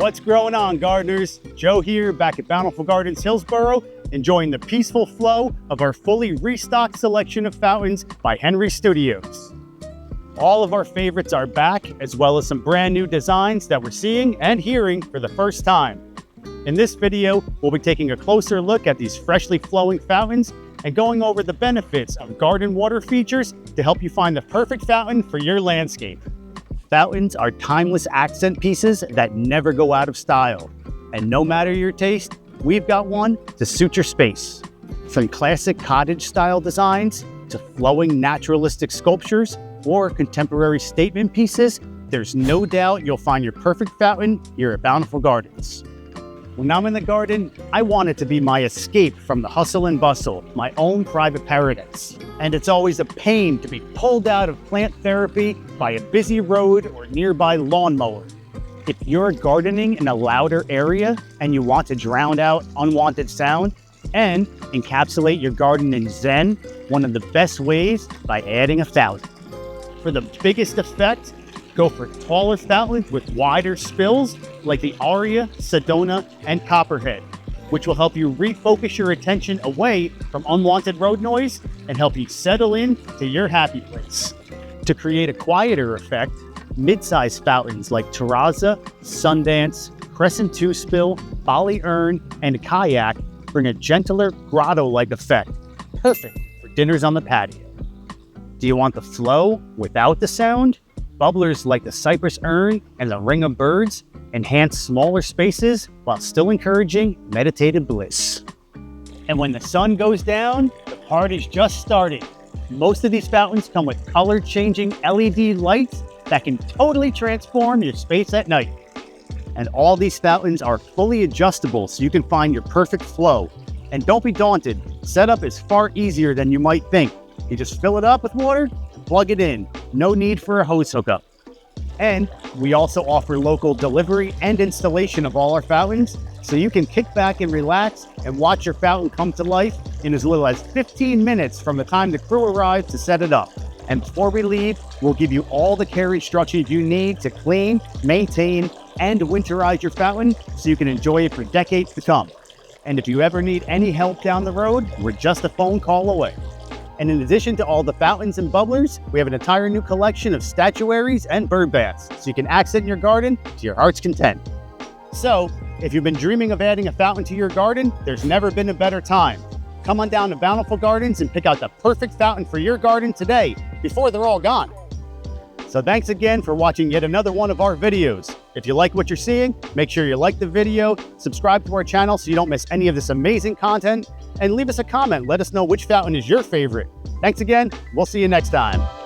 What's growing on, gardeners? Joe here, back at Bountiful Gardens, Hillsboro, enjoying the peaceful flow of our fully restocked selection of fountains by Henri Studios. All of our favorites are back, as well as some brand new designs that we're seeing and hearing for the first time. In this video, we'll be taking a closer look at these freshly flowing fountains and going over the benefits of garden water features to help you find the perfect fountain for your landscape. Fountains are timeless accent pieces that never go out of style. And no matter your taste, we've got one to suit your space. From classic cottage-style designs to flowing naturalistic sculptures or contemporary statement pieces, there's no doubt you'll find your perfect fountain here at Bountiful Gardens. When I'm in the garden, I want it to be my escape from the hustle and bustle, my own private paradise. And it's always a pain to be pulled out of plant therapy by a busy road or nearby lawnmower. If you're gardening in a louder area and you want to drown out unwanted sound and encapsulate your garden in zen, one of the best ways by adding a fountain. For the biggest effect, go for taller fountains with wider spills like the Aria, Sedona, and Copperhead, which will help you refocus your attention away from unwanted road noise and help you settle in to your happy place. To create a quieter effect, mid-sized fountains like Terrazza, Sundance, Crescent Two-Spill, Bali Urn, and Kayak bring a gentler grotto-like effect, perfect for dinners on the patio. Do you want the flow without the sound? Bubblers like the Cypress Urn and the Ring of Birds enhance smaller spaces while still encouraging meditative bliss. And when the sun goes down, the party's just starting. Most of these fountains come with color-changing LED lights that can totally transform your space at night. And all these fountains are fully adjustable so you can find your perfect flow. And don't be daunted, setup is far easier than you might think. You just fill it up with water and plug it in. No need for a hose hookup. And we also offer local delivery and installation of all our fountains, so you can kick back and relax and watch your fountain come to life in as little as 15 minutes from the time the crew arrives to set it up. And before we leave, we'll give you all the care instructions you need to clean, maintain, and winterize your fountain so you can enjoy it for decades to come. And if you ever need any help down the road, we're just a phone call away. And in addition to all the fountains and bubblers, we have an entire new collection of statuaries and bird baths, so you can accent your garden to your heart's content. So, if you've been dreaming of adding a fountain to your garden, there's never been a better time. Come on down to Bountiful Gardens and pick out the perfect fountain for your garden today, before they're all gone. So thanks again for watching yet another one of our videos. If you like what you're seeing, make sure you like the video, subscribe to our channel so you don't miss any of this amazing content, and leave us a comment. Let us know which fountain is your favorite. Thanks again. We'll see you next time.